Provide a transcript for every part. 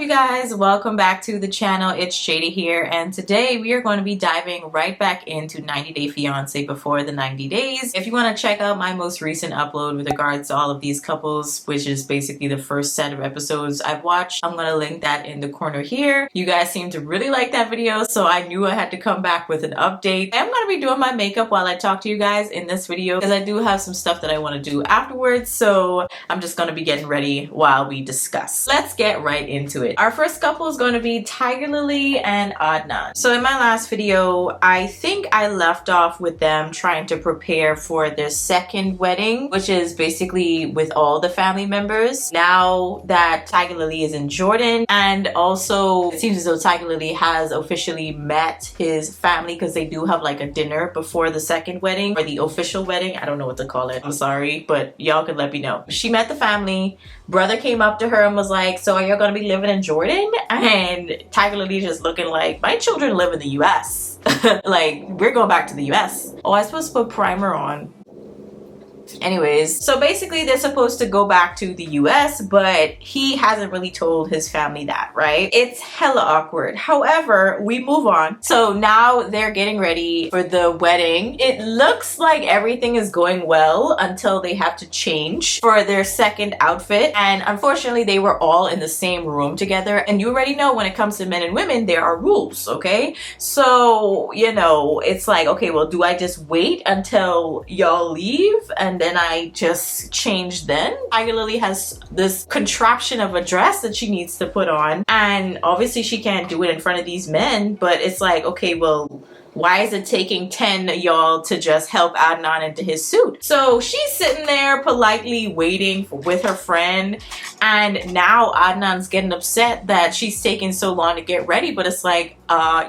you guys? Welcome back to the channel. It's Chita here, and today we are going to be diving right back into 90 Day Fiancé before the 90 days. If you want to check out my most recent upload with regards to all of these couples, which is basically the first set of episodes I've watched, I'm going to link that in the corner here. You guys seem to really like that video, so I knew I had to come back with an update. I'm going to be doing my makeup while I talk to you guys in this video because I do have some stuff that I want to do afterwards, so I'm just going to be getting ready while we discuss. Let's get right into it. Our first couple is going to be Tiger Lily and Adnan. So in my last video, I think I left off with them trying to prepare for their second wedding, which is basically with all the family members. Now that Tiger Lily is in Jordan, and also it seems as though Tiger Lily has officially met his family because they do have like a dinner before the second wedding or the official wedding. I don't know what to call it. I'm sorry, but y'all can let me know. She met the family. Brother came up to her and was like, so are you gonna be living in Jordan? And Tiger Lily just looking like, my children live in the US. Like, we're going back to the US. Oh, I was supposed to put primer on. Anyways, so basically they're supposed to go back to the US, but he hasn't really told his family that, right? It's hella awkward. However, we move on. So now they're getting ready for the wedding. It looks like everything is going well until they have to change for their second outfit. And unfortunately, they were all in the same room together. And you already know when it comes to men and women, there are rules, okay? So, you know, it's like, okay, well, do I just wait until y'all leave and then I just change then? Tiger Lily has this contraption of a dress that she needs to put on, and obviously she can't do it in front of these men, but it's like, okay, well, why is it taking 10 of y'all to just help Adnan into his suit? So she's sitting there politely waiting with her friend, and now Adnan's getting upset that she's taking so long to get ready, but it's like,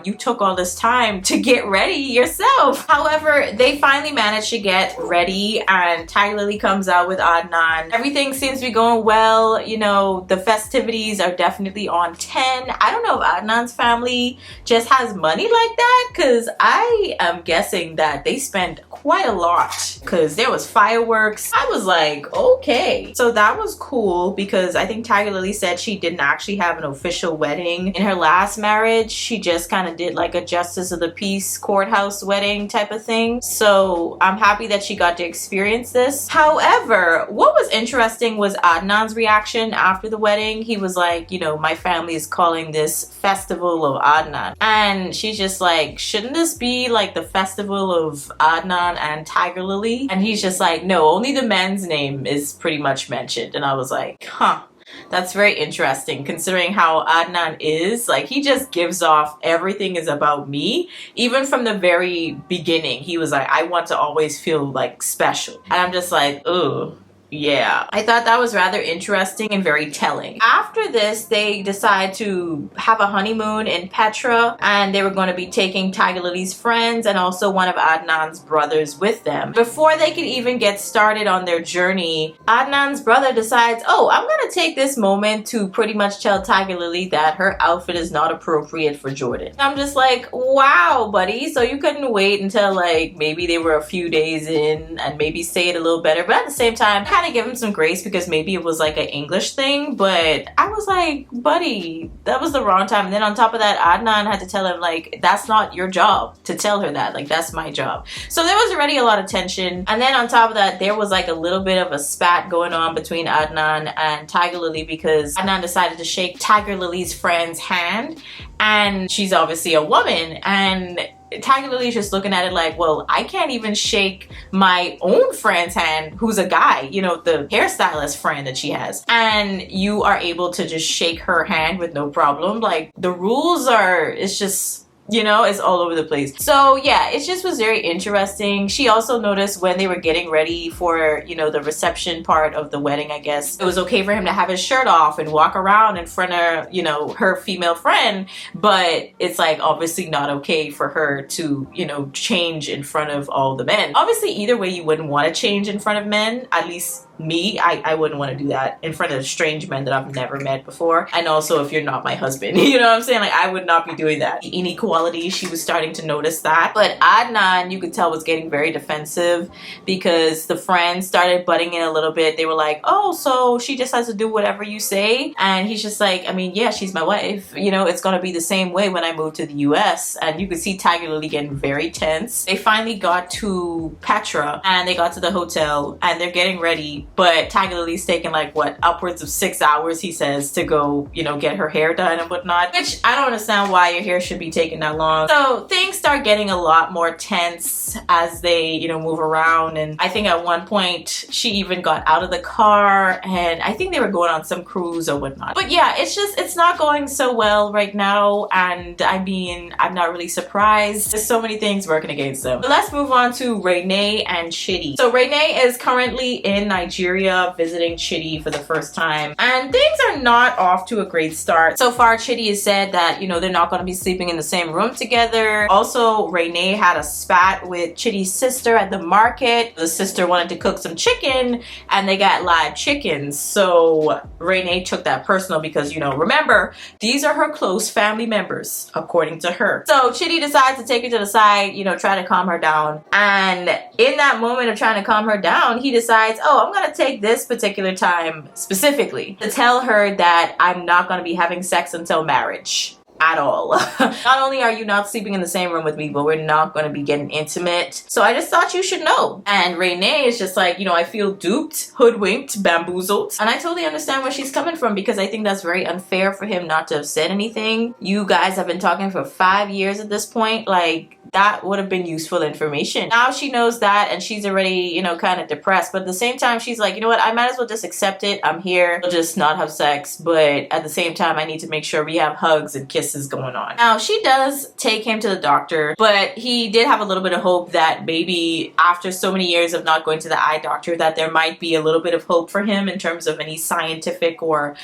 you took all this time to get ready yourself. However, they finally managed to get ready, and Tiger Lily comes out with Adnan. Everything seems to be going well. You know, the festivities are definitely on 10. I don't know if Adnan's family just has money like that, because I am guessing that they spent quite a lot because there was fireworks. I was like, okay. So that was cool because I think Tiger Lily said she didn't actually have an official wedding. In her last marriage, she just kind of did like a justice of the peace courthouse wedding type of thing. So I'm happy that she got to experience this. However, what was interesting was Adnan's reaction after the wedding. He was like, you know, my family is calling this Festival of Adnan. And she's just like, shouldn't this be like the festival of Adnan and Tiger Lily? And he's just like, no, only the man's name is pretty much mentioned. And I was like, huh. That's very interesting considering how Adnan is. Like, he just gives off everything is about me. Even from the very beginning, he was like, I want to always feel like special. And I'm just like, ugh. Yeah, I thought that was rather interesting and very telling. After this, they decide to have a honeymoon in Petra, and they were going to be taking Tiger Lily's friends and also one of Adnan's brothers with them. Before they could even get started on their journey, Adnan's brother decides, oh, I'm going to take this moment to pretty much tell Tiger Lily that her outfit is not appropriate for Jordan. I'm just like, wow, buddy. So you couldn't wait until like maybe they were a few days in and maybe say it a little better, but at the same time, kind of give him some grace because maybe it was like an English thing, but I was like, buddy, that was the wrong time. And then on top of that, Adnan had to tell him like, that's not your job to tell her that, like, that's my job. So there was already a lot of tension, and then on top of that, there was like a little bit of a spat going on between Adnan and Tiger Lily because Adnan decided to shake Tiger Lily's friend's hand, and she's obviously a woman, and Tiger Lily's just looking at it like, well, I can't even shake my own friend's hand who's a guy, you know, the hairstylist friend that she has, and you are able to just shake her hand with no problem. Like, the rules are, it's just, you know, it's all over the place. So yeah, it just was very interesting. She also noticed when they were getting ready for, you know, the reception part of the wedding, I guess, it was okay for him to have his shirt off and walk around in front of, you know, her female friend, but it's like obviously not okay for her to, you know, change in front of all the men. Obviously, either way, you wouldn't want to change in front of men, at least me, I wouldn't want to do that in front of strange men that I've never met before. And also if you're not my husband, you know what I'm saying? Like, I would not be doing that. The inequality, she was starting to notice that. But Adnan, you could tell, was getting very defensive because the friends started butting in a little bit. They were like, oh, so she just has to do whatever you say? And he's just like, I mean, yeah, she's my wife. You know, it's gonna be the same way when I move to the US. And you could see Tiger Lily getting very tense. They finally got to Petra and they got to the hotel and they're getting ready, but Tiger Lily's taking like what, upwards of 6 hours, he says, to go, you know, get her hair done and whatnot, which I don't understand why your hair should be taking that long. So things start getting a lot more tense as they, you know, move around. And I think at one point she even got out of the car and I think they were going on some cruise or whatnot. But yeah, it's not going so well right now. And I mean, I'm not really surprised. There's so many things working against them. But let's move on to Raine and Chita. So Raine is currently in Nigeria visiting Chita for the first time. And things are not off to a great start. So far, Chita has said that, you know, they're not going to be sleeping in the same room together. Also, Raine had a spat with Chita's sister at the market. The sister wanted to cook some chicken and they got live chickens. So Raine took that personal because, you know, remember, these are her close family members, according to her. So Chita decides to take her to the side, you know, try to calm her down. And in that moment of trying to calm her down, he decides, oh, I'm going to take this particular time specifically to tell her that I'm not going to be having sex until marriage. At all. Not only are you not sleeping in the same room with me, but we're not going to be getting intimate. So I just thought you should know. And Raine is just like, you know, I feel duped, hoodwinked, bamboozled. And I totally understand where she's coming from because I think that's very unfair for him not to have said anything. You guys have been talking for 5 years at this point. Like, that would have been useful information. Now she knows that and she's already, you know, kind of depressed. But at the same time, she's like, you know what? I might as well just accept it. I'm here. We'll just not have sex. But at the same time, I need to make sure we have hugs and kisses going on. Now, she does take him to the doctor, but he did have a little bit of hope that maybe after so many years of not going to the eye doctor, that there might be a little bit of hope for him in terms of any scientific or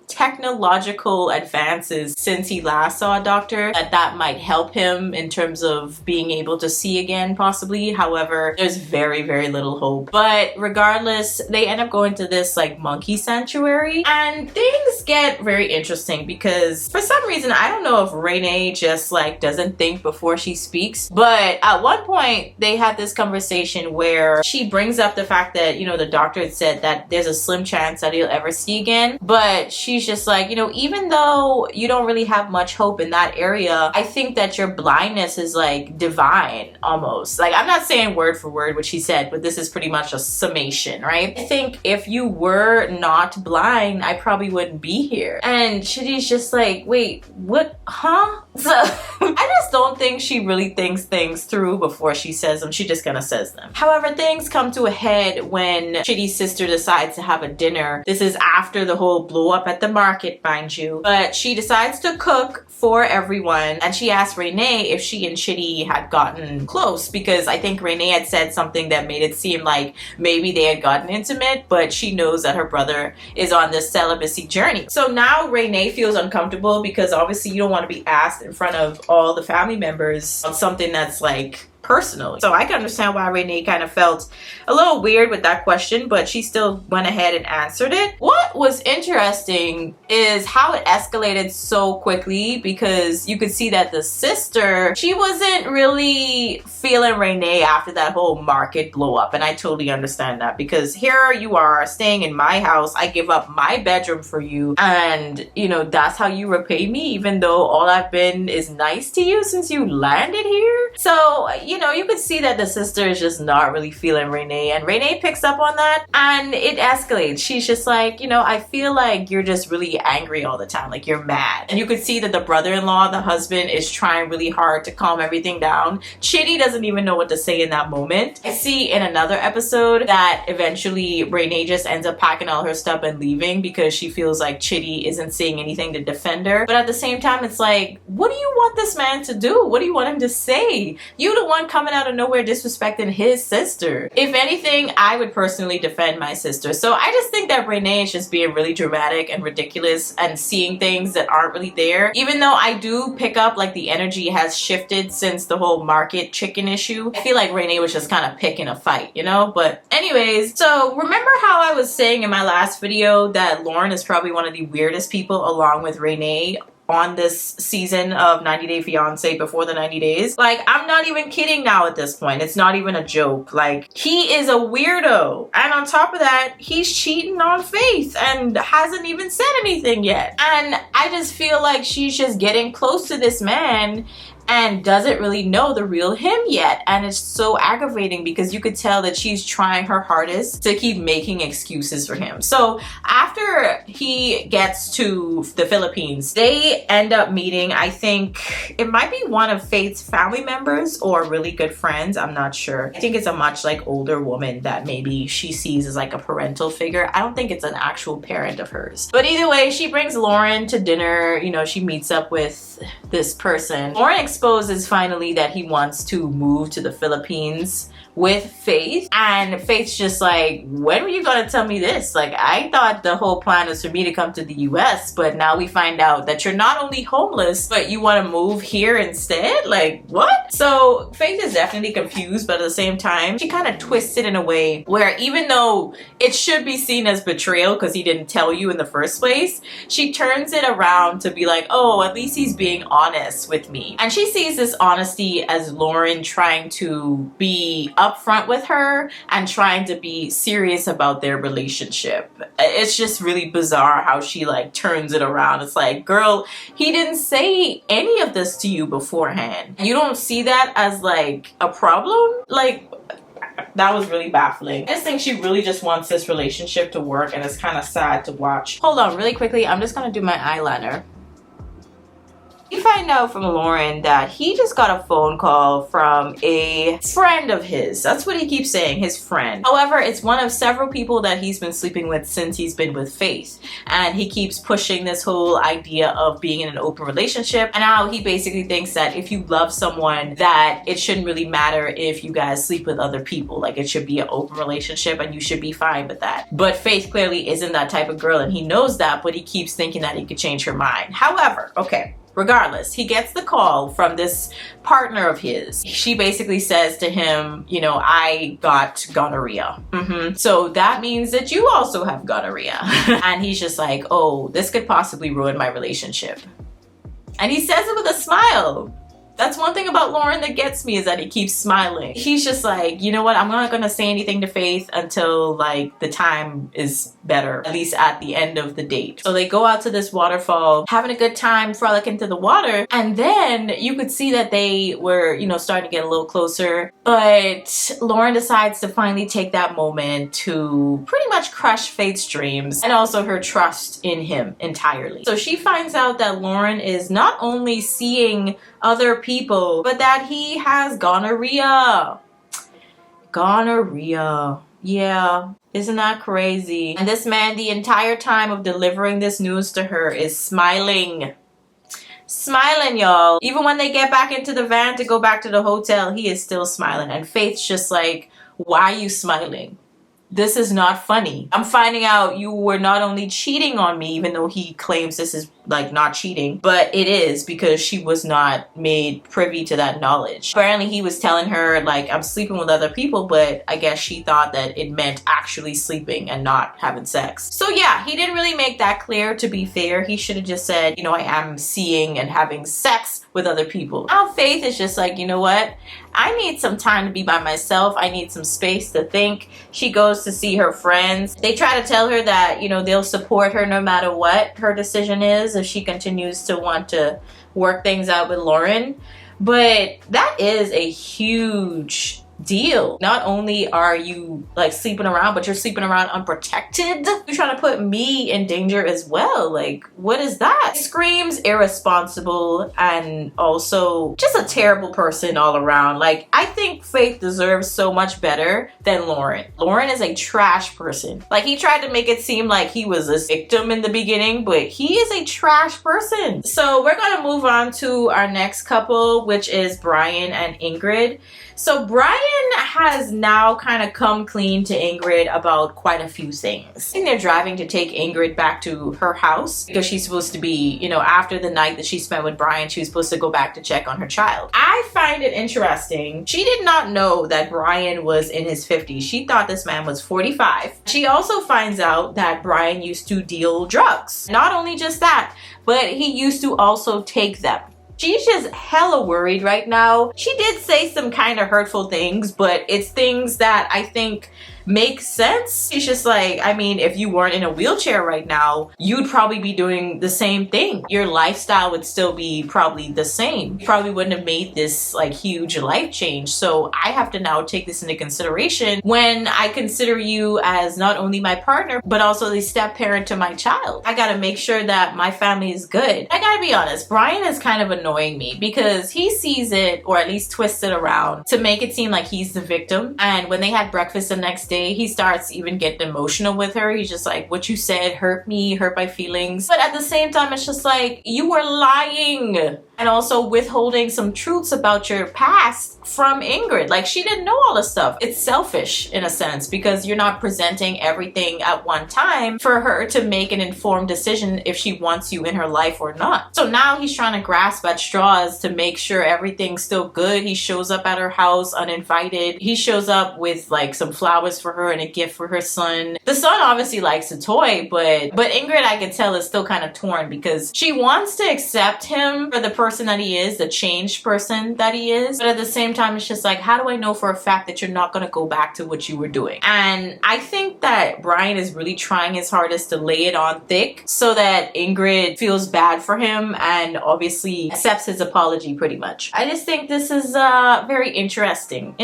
technological advances since he last saw a doctor, that might help him in terms of being able to see again, possibly. However, there's very, very little hope. But regardless, they end up going to this like monkey sanctuary and things get very interesting because for some reason, I don't know if Raine just like doesn't think before she speaks, but at one point they had this conversation where she brings up the fact that, you know, the doctor had said that there's a slim chance that he'll ever see again, but she's just like, you know, even though you don't really have much hope in that area, I think that your blindness is like divine almost. Like, I'm not saying word for word what she said, but this is pretty much a summation, right? I think if you were not blind, I probably wouldn't be here. And Chitty's just like, wait, what? Huh? So I just don't think she really thinks things through before she says them. She just kind of says them. However, things come to a head when Chitty's sister decides to have a dinner. This is after the whole blow up at the market, mind you. But she decides to cook for everyone and she asked Raine if she and Chitty had gotten close because I think Raine had said something that made it seem like maybe they had gotten intimate, but she knows that her brother is on this celibacy journey. So now Raine feels uncomfortable because obviously you don't want to be asked in front of all the family members on something that's like personal. So I can understand why Raine kind of felt a little weird with that question, but she still went ahead and answered it. What was interesting is how it escalated so quickly because you could see that the sister, she wasn't really feeling Raine after that whole market blow up. And I totally understand that because here you are staying in my house. I give up my bedroom for you. And, you know, that's how you repay me, even though all I've been is nice to you since you landed here. So, you know, you could see that the sister is just not really feeling Raine, and Raine picks up on that and it escalates. She's just like, you know, I feel like you're just really angry all the time, like you're mad. And you could see that the brother-in-law, the husband, is trying really hard to calm everything down. Chitty doesn't even know what to say in that moment. I see in another episode that eventually Raine just ends up packing all her stuff and leaving because she feels like Chitty isn't saying anything to defend her. But at the same time, it's like, what do you want this man to do? What do you want him to say? Renee. You the one coming out of nowhere disrespecting his sister. If anything, I would personally defend my sister. So I just think that Renee is just being really dramatic and ridiculous and seeing things that aren't really there. Even though I do pick up like the energy has shifted since the whole market chicken issue. I feel like Renee was just kind of picking a fight, you know? But anyways, so remember how I was saying in my last video that Lauren is probably one of the weirdest people along with Renee on this season of 90 Day Fiancé before the 90 days. Like, I'm not even kidding now at this point. It's not even a joke. Like, he is a weirdo. And on top of that, he's cheating on Faith and hasn't even said anything yet. And I just feel like she's just getting close to this man and doesn't really know the real him yet. And it's so aggravating because you could tell that she's trying her hardest to keep making excuses for him. So after he gets to the Philippines, they end up meeting, I think it might be one of Faith's family members or really good friends. I'm not sure. I think it's a much like older woman that maybe she sees as like a parental figure. I don't think it's an actual parent of hers. But either way, she brings Lauren to dinner. You know, she meets up with this person. Lauren exposes finally that he wants to move to the Philippines with Faith, and Faith's just like, when were you gonna tell me this? Like, I thought the whole plan was for me to come to the US, but now we find out that you're not only homeless, but you want to move here instead? Like, what? So Faith is definitely confused, but at the same time, she kind of twists it in a way where even though it should be seen as betrayal because he didn't tell you in the first place, she turns it around to be like, oh, at least he's being honest with me. And she sees this honesty as Lauren trying to be upfront with her and trying to be serious about their relationship. It's just really bizarre how she like turns it around. It's like, girl, he didn't say any of this to you beforehand. You don't see that as like a problem? Like, that was really baffling. I just think she really just wants this relationship to work, and it's kind of sad to watch. Hold on really quickly, I'm just gonna do my eyeliner. We find out from Lauren that he just got a phone call from a friend of his. That's what he keeps saying, his friend. However, it's one of several people that he's been sleeping with since he's been with Faith. And he keeps pushing this whole idea of being in an open relationship. And now he basically thinks that if you love someone, that it shouldn't really matter if you guys sleep with other people. Like, it should be an open relationship and you should be fine with that. But Faith clearly isn't that type of girl, and he knows that, but he keeps thinking that he could change her mind. However, okay, regardless, he gets the call from this partner of his. She basically says to him, you know, I got gonorrhea. So that means that you also have gonorrhea. And he's just like, oh, this could possibly ruin my relationship. And he says it with a smile. That's one thing about Lauren that gets me, is that he keeps smiling. He's just like, you know what, I'm not gonna say anything to Faith until like the time is better, at least at the end of the date. So they go out to this waterfall, having a good time, frolicking to the water, and then you could see that they were, you know, starting to get a little closer. But Lauren decides to finally take that moment to pretty much crush Faith's dreams and also her trust in him entirely. So she finds out that Lauren is not only seeing other people, but that he has gonorrhea. Gonorrhea. Yeah, isn't that crazy? And this man, the entire time of delivering this news to her, is smiling. Smiling, y'all. Even when they get back into the van to go back to the hotel, he is still smiling. And Faith's just like, why are you smiling? This is not funny. I'm finding out you were not only cheating on me, even though he claims this is like not cheating, but it is, because she was not made privy to that knowledge. Apparently he was telling her like, I'm sleeping with other people, but I guess she thought that it meant actually sleeping and not having sex. So yeah, he didn't really make that clear, to be fair. He should have just said, you know, I am seeing and having sex with other people. Now Faith is just like, you know what? I need some time to be by myself. I need some space to think. She goes to see her friends. They try to tell her that, you know, they'll support her no matter what her decision is if she continues to want to work things out with Lauren. But that is a huge deal? Not only are you like sleeping around, but you're sleeping around unprotected. You're trying to put me in danger as well. Like, what is that? It screams irresponsible and also just a terrible person all around. Like, I think Faith deserves so much better than Lauren. Lauren is a trash person. Like, he tried to make it seem like he was a victim in the beginning, but he is a trash person. So we're gonna move on to our next couple, which is Brian and Ingrid. So Brian has now kind of come clean to Ingrid about quite a few things. I think they're driving to take Ingrid back to her house because she's supposed to be, you know, after the night that she spent with Brian, she was supposed to go back to check on her child. I find it interesting. She did not know that Brian was in his 50s. She thought this man was 45. She also finds out that Brian used to deal drugs. Not only just that, but he used to also take them. She's just hella worried right now. She did say some kind of hurtful things, but it's things that I think make sense. She's just like, I mean, if you weren't in a wheelchair right now, you'd probably be doing the same thing. Your lifestyle would still be probably the same. You probably wouldn't have made this like huge life change. So I have to now take this into consideration when I consider you as not only my partner, but also the step parent to my child. I gotta make sure that my family is good. I gotta be honest, Brian is kind of annoying me because he sees it, or at least twists it around to make it seem like he's the victim. And when they had breakfast the next day, he starts even getting emotional with her. He's just like, what you said hurt me, hurt my feelings. But at the same time, it's just like, you were lying. And also withholding some truths about your past from Ingrid. Like, she didn't know all this stuff. It's selfish in a sense because you're not presenting everything at one time for her to make an informed decision if she wants you in her life or not. So now he's trying to grasp at straws to make sure everything's still good. He shows up at her house uninvited. He shows up with like some flowers for her and a gift for her son. The son obviously likes a toy, but Ingrid, I can tell, is still kind of torn because she wants to accept him for the person that he is, the changed person that he is. But at the same time, it's just like, how do I know for a fact that you're not going to go back to what you were doing? And I think that Brian is really trying his hardest to lay it on thick so that Ingrid feels bad for him and obviously accepts his apology pretty much. I just think this is a very interesting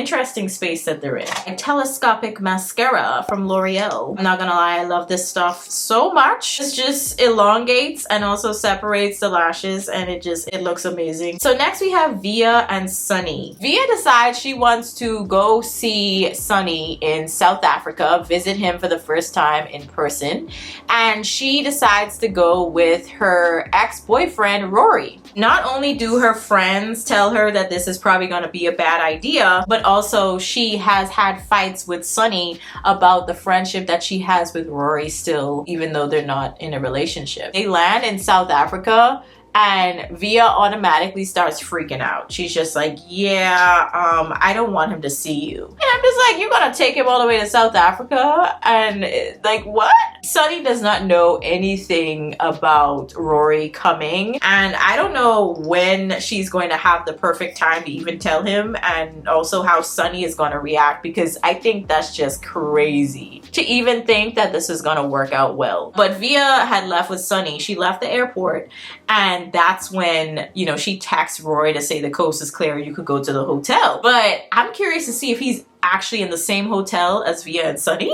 space that they're in. A telescopic mascara from L'Oreal. I'm not gonna lie, I love this stuff so much. It just elongates and also separates the lashes, and it looks amazing. So next we have Via and Sunny. Via decides she wants to go see Sunny in South Africa, visit him for the first time in person, and she decides to go with her ex-boyfriend Rory. Not only do her friends tell her that this is probably going to be a bad idea, but also she has had fights with Sunny about the friendship that she has with Rory still, even though they're not in a relationship. They land in South Africa, and Via automatically starts freaking out. She's just like, yeah, I don't want him to see you. And I'm just like, you're gonna take him all the way to South Africa? And like, what? Sunny does not know anything about Rory coming. And I don't know when she's going to have the perfect time to even tell him, and also how Sunny is gonna react, because I think that's just crazy to even think that this is gonna work out well. But Via had left with Sunny. She left the airport, and that's when, you know, she texts Rory to say the coast is clear, you could go to the hotel. But I'm curious to see if he's actually in the same hotel as Via and Sunny.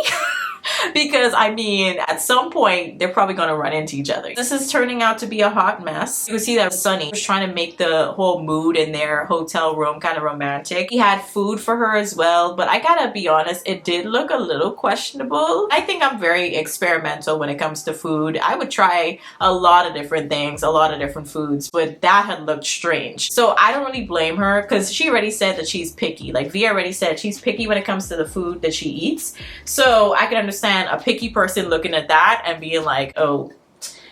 Because I mean, at some point they're probably gonna run into each other. This is turning out to be a hot mess. You can see that Sunny was trying to make the whole mood in their hotel room kind of romantic. He had food for her as well, but I gotta be honest, it did look a little questionable. I think I'm very experimental when it comes to food. I would try a lot of different things, a lot of different foods, but that had looked strange. So I don't really blame her, because she already said that she's picky. Like, Via already said she's picky when it comes to the food that she eats. So I can understand a picky person looking at that and being like, oh,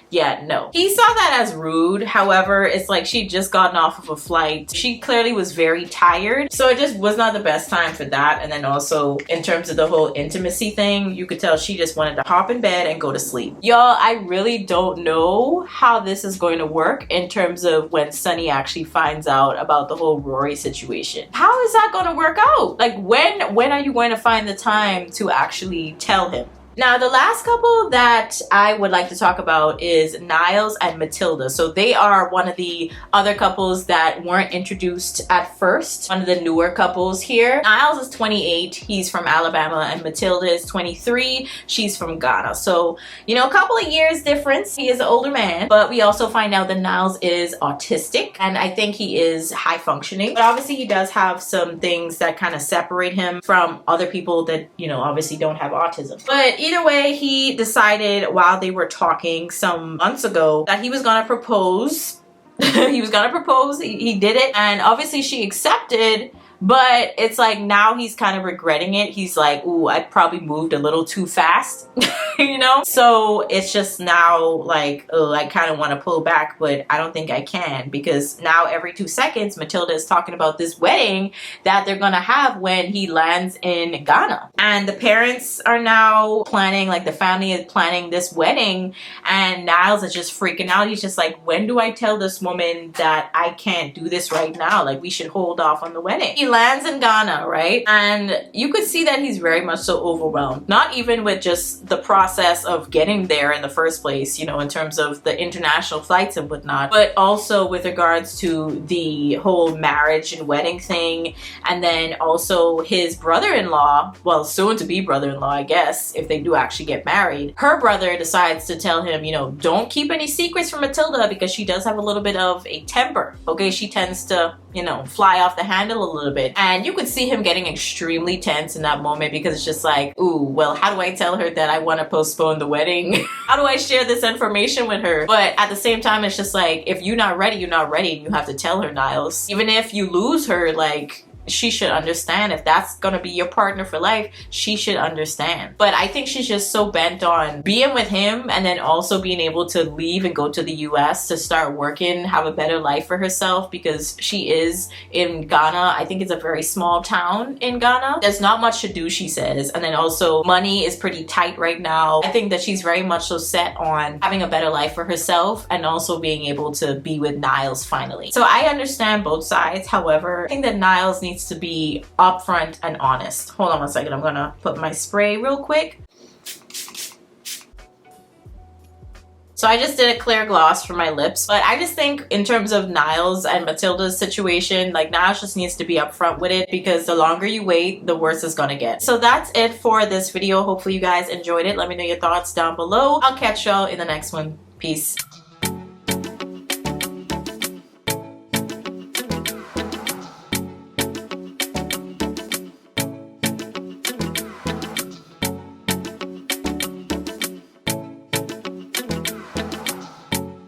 yeah, no. He saw that as rude. However, it's like she'd just gotten off of a flight. She clearly was very tired. So it just was not the best time for that. And then also in terms of the whole intimacy thing, you could tell she just wanted to hop in bed and go to sleep. Y'all, I really don't know how this is going to work in terms of when Sunny actually finds out about the whole Rory situation. How is that going to work out? Like, when are you going to find the time to actually tell him? Now, the last couple that I would like to talk about is Niles and Matilda. So they are one of the other couples that weren't introduced at first. One of the newer couples here. Niles is 28. He's from Alabama, and Matilda is 23. She's from Ghana. So, you know, a couple of years difference. He is an older man, but we also find out that Niles is autistic, and I think he is high functioning. But obviously he does have some things that kind of separate him from other people that, you know, obviously don't have autism. But either way, he decided while they were talking some months ago that he was gonna propose. He was gonna propose. He did it, and obviously she accepted. But it's like now he's kind of regretting it. He's like, ooh, I probably moved a little too fast, you know? So it's just now like, oh, I kind of want to pull back, but I don't think I can, because now every 2 seconds, Matilda is talking about this wedding that they're going to have when he lands in Ghana. And the parents are now planning, like the family is planning this wedding, and Niles is just freaking out. He's just like, when do I tell this woman that I can't do this right now? Like, we should hold off on the wedding. He lands in Ghana, right? And you could see that he's very much so overwhelmed. Not even with just the process of getting there in the first place, you know, in terms of the international flights and whatnot, but also with regards to the whole marriage and wedding thing. And then also his brother-in-law, well, soon to be brother-in-law, I guess, if they do actually get married. Her brother decides to tell him, you know, don't keep any secrets from Matilda, because she does have a little bit of a temper. Okay, she tends to, you know, fly off the handle a little bit. And you could see him getting extremely tense in that moment, because it's just like, ooh, well, how do I tell her that I want to postpone the wedding? How do I share this information with her? But at the same time, it's just like, if you're not ready, you're not ready. You have to tell her, Niles. Even if you lose her, like, she should understand. If that's gonna be your partner for life, she should understand. But I think she's just so bent on being with him, and then also being able to leave and go to the US to start working, have a better life for herself, because she is in Ghana. I think it's a very small town in Ghana. There's not much to do, she says. And then also money is pretty tight right now. I think that she's very much so set on having a better life for herself, and also being able to be with Niles finally. So I understand both sides. However, I think that Niles needs to be upfront and honest. Hold on one second. I'm gonna put my spray real quick. So I just did a clear gloss for my lips, but I just think in terms of Niles and Matilda's situation, like, Niles just needs to be upfront with it, because the longer you wait, the worse it's gonna get. So that's it for this video. Hopefully you guys enjoyed it. Let me know your thoughts down below. I'll catch y'all in the next one. Peace.